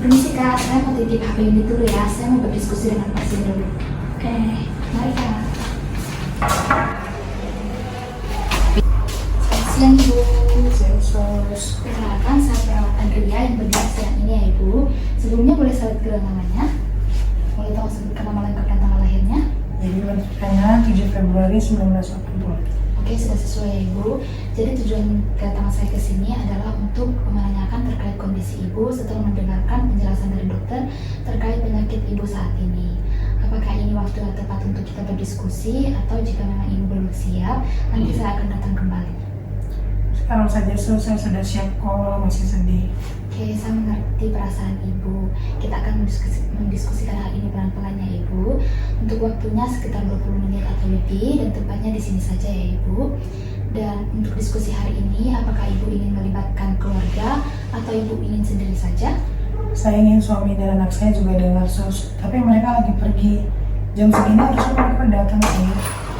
Permisi Kak, saya mau titip HP ini dulu ya. Saya mau berdiskusi dengan pasien dulu. Oke, mari Kak. Selamat siang Ibu. Perkenalkan, saya perawat Andrea yang berdiri siang ini ya Ibu. Sebelumnya boleh saya bilang namanya? Boleh tahu sebutkan nama lengkap dan tanggal lahirnya? Jadi lahirnya 7 Februari 1980. Oke, sudah sesuai ya Ibu. Jadi tujuan kedatangan saya ke sini adalah untuk menanyakan terkait kondisi Ibu setelah mendengarkan penjelasan dari dokter terkait penyakit Ibu saat ini. Apakah ini waktu yang tepat untuk kita berdiskusi atau jika memang Ibu belum siap, nanti saya akan datang kembali. Sekarang saja saya sudah siap kok, masih sedih. Oke, saya mengerti perasaan Ibu. Kita akan mendiskusikan hal ini pelan-pelan ya Ibu. Untuk waktunya sekitar 20 menit atau lebih dan tempatnya di sini saja ya Ibu. Dan untuk diskusi hari ini, apakah Ibu ingin melibatkan keluarga atau Ibu ingin sendiri saja? Saya ingin suami dan anak saya juga dengar sus, tapi mereka lagi pergi. Jam segini harusnya mereka datang sih.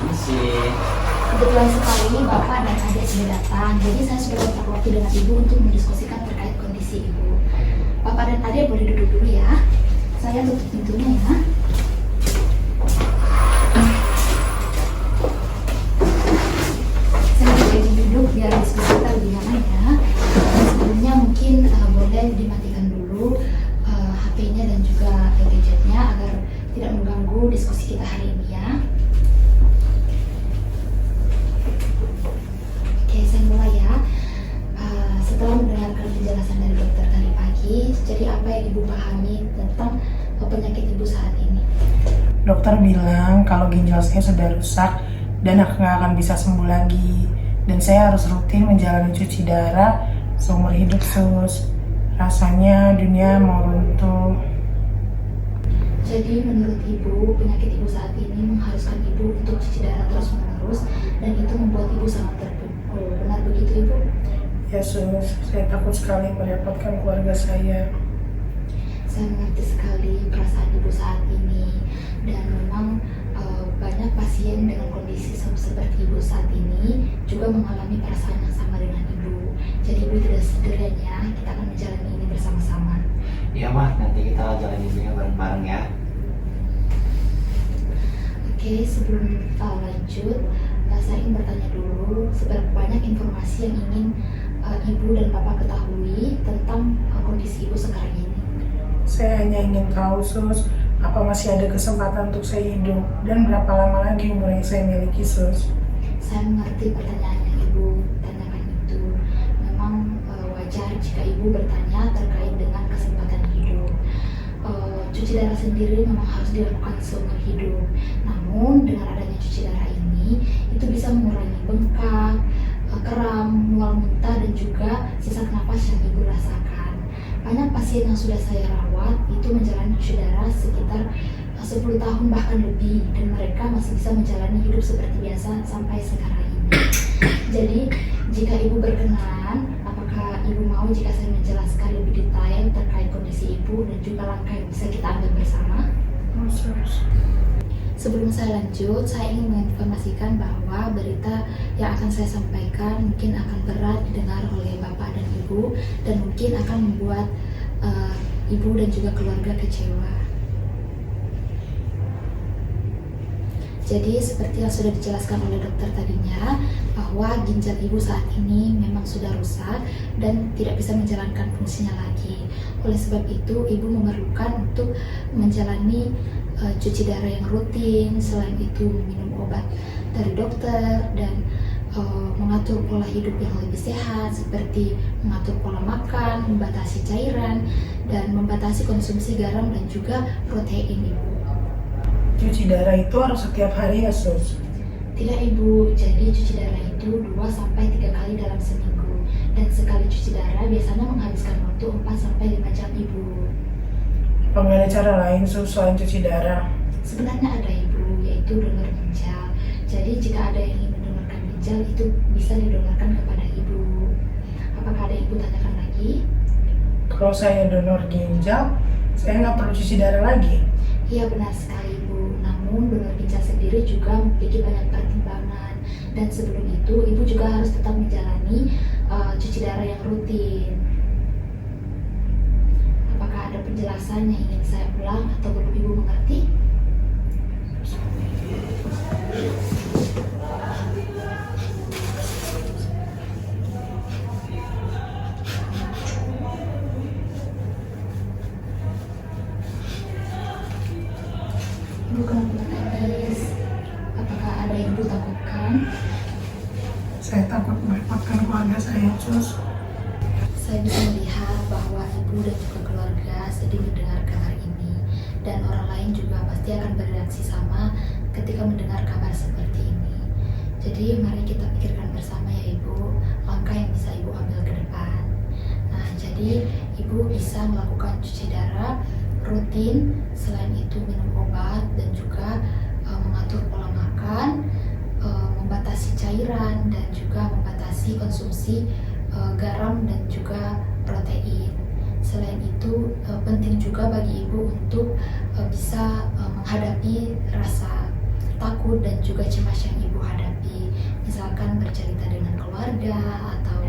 Masih. Kebetulan sekali Bapak dan adik sudah datang, jadi saya sudah dapat waktu dengan Ibu untuk mendiskusikan terkait kondisi Ibu. Bapak dan adik boleh duduk dulu ya. Saya tutup pintunya ya. Saya boleh izin duduk biar diskusi kita lebih nyaman ya. Dan sebelumnya mungkin boleh dimatikan dulu HP-nya dan juga gadgetnya agar tidak mengganggu diskusi kita hari ini ya. Oke, saya mulai ya. Setelah mendengarkan penjelasan dari dokter tadi pagi, jadi apa yang Ibu pahami tentang penyakit Ibu saat ini? Dokter bilang kalau ginjal saya sudah rusak dan aku nggak akan bisa sembuh lagi. Dan saya harus rutin menjalani cuci darah seumur hidup sus. Rasanya dunia mau runtuh. Jadi menurut Ibu, penyakit Ibu saat ini mengharuskan Ibu untuk cuci darah terus-menerus dan itu membuat Ibu sangat terpukul. Benar begitu Ibu? Ya sus, saya takut sekali merepotkan keluarga saya. Saya mengerti sekali perasaan Ibu saat ini dan memang banyak pasien dengan kondisi seperti Ibu saat ini juga mengalami perasaan yang sama dengan Ibu. Jadi Ibu tidak sendirian ya, kita akan menjalani ini bersama-sama. Iya mah, nanti kita jalaninnya bareng-bareng ya. Oke, sebelum kita lanjut, saya ingin bertanya dulu seberapa banyak informasi yang ingin Ibu dan Bapak ketahui tentang kondisi Ibu sekarang ini. Saya hanya ingin tahu sus, apa masih ada kesempatan untuk saya hidup dan berapa lama lagi umur yang saya miliki sus. Saya mengerti pertanyaan yang Ibu tanyakan itu. Memang wajar jika Ibu bertanya terkait dengan kesempatan hidup. Cuci darah sendiri memang harus dilakukan seumur hidup. Namun dengan adanya cuci darah ini, itu bisa mengurangi bengkak, kram, mual muntah dan juga sesak napas yang Ibu rasakan. Banyak pasien yang sudah saya rawat itu menjalani cuci darah sekitar 10 tahun bahkan lebih dan mereka masih bisa menjalani hidup seperti biasa sampai sekarang ini. Jadi jika Ibu berkenan, apakah Ibu mau jika saya menjelaskan lebih detail terkait kondisi Ibu dan juga langkah yang bisa kita ambil bersama? Sebelum saya lanjut, saya ingin menginformasikan bahwa berita yang akan saya sampaikan mungkin akan berat didengar oleh Bapak dan Ibu dan mungkin akan membuat Ibu dan juga keluarga kecewa. Jadi seperti yang sudah dijelaskan oleh dokter tadinya, bahwa ginjal Ibu saat ini memang sudah rusak dan tidak bisa menjalankan fungsinya lagi. Oleh sebab itu, Ibu memerlukan untuk menjalani cuci darah yang rutin, selain itu minum obat dari dokter dan mengatur pola hidup yang lebih sehat seperti mengatur pola makan, membatasi cairan, dan membatasi konsumsi garam dan juga protein Ibu. Cuci darah itu harus setiap hari ya sus? Tidak Ibu, jadi cuci darah itu 2-3 kali dalam seminggu dan sekali cuci darah biasanya menghabiskan waktu 4-5 jam Ibu. Apa nggak ada cara lain sus selain cuci darah? Sebenarnya ada Ibu, yaitu donor ginjal. Jadi jika ada yang ingin mendonorkan ginjal itu bisa didonorkan kepada Ibu. Apakah ada Ibu tanyakan lagi? Kalau saya donor ginjal, saya nggak perlu cuci darah lagi? Iya benar sekali Ibu, namun donor ginjal sendiri juga memiliki banyak pertimbangan. Dan sebelum itu Ibu juga harus tetap menjalani cuci darah yang rutin. Apakah ada penjelasan yang ingin saya ulang atau belum Ibu mengerti? Ibu kenapa menangis? Apakah ada yang Ibu takutkan? Saya takut merepotkan keluarga saya, Sus. Saya bisa melihat bahwa Ibu dan juga keluarga sedih mendengar kabar ini, dan orang lain juga pasti akan bereaksi sama ketika mendengar kabar seperti ini. Jadi mari kita pikirkan bersama ya Ibu, langkah yang bisa Ibu ambil ke depan. Nah, jadi Ibu bisa melakukan cuci darah rutin, selain itu minum obat dan juga mengatur pola makan, membatasi cairan dan juga membatasi konsumsi garam dan juga protein. Selain itu penting juga bagi Ibu untuk bisa menghadapi rasa takut dan juga cemas yang Ibu hadapi. Misalkan bercerita dengan keluarga atau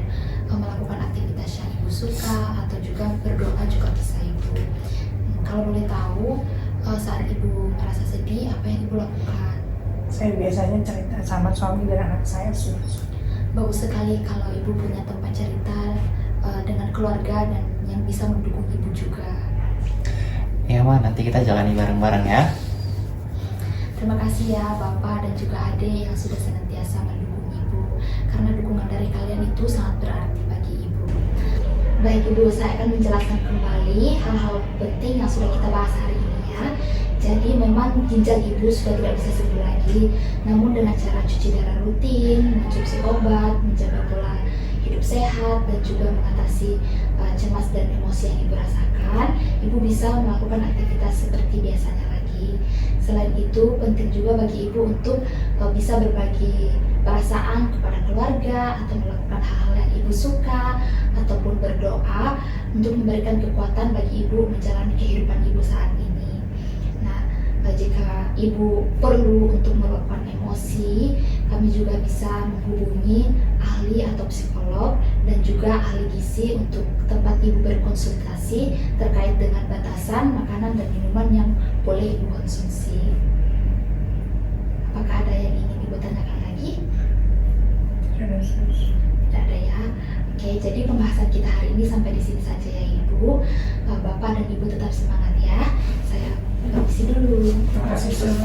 melakukan aktivitas yang Ibu suka atau juga berdoa juga bisa Ibu. Kalau boleh tahu saat Ibu merasa sedih apa yang Ibu lakukan? Saya biasanya cerita sama suami dan anak saya, Sus. Bagus sekali kalau Ibu punya tempat cerita dengan keluarga dan yang bisa mendukung Ibu juga. Iya mah, nanti kita jalani bareng-bareng ya. Terima kasih ya Bapak dan juga Ade yang sudah senantiasa mendukung Ibu, karena dukungan dari kalian itu sangat berarti bagi Ibu. Baik Ibu, saya akan menjelaskan kembali hal-hal penting yang sudah kita bahas hari ini ya. Jadi memang ginjal Ibu sudah tidak bisa sembuh lagi, namun dengan cara cuci darah rutin, mengonsumsi obat, menjaga pola hidup sehat, dan juga mengatasi cemas dan emosi yang Ibu rasakan, Ibu bisa melakukan aktivitas seperti biasanya lagi. Selain itu, penting juga bagi Ibu untuk bisa berbagi perasaan kepada keluarga atau melakukan hal-hal yang Ibu suka ataupun berdoa untuk memberikan kekuatan bagi Ibu menjalani kehidupan Ibu saat ini. Nah, jika Ibu perlu untuk meluapkan emosi, kami juga bisa menghubungi ahli atau psikolog dan juga ahli gizi untuk tempat Ibu berkonsultasi terkait dengan batasan makanan dan minuman yang boleh Ibu konsumsi. Apakah ada yang ingin Ibu tanyakan lagi? Tidak, Sus. Tidak ada ya. Oke, jadi pembahasan kita hari ini sampai di sini saja ya Ibu. Bapak dan Ibu tetap semangat ya. Saya permisi dulu. Terima kasih, Sus.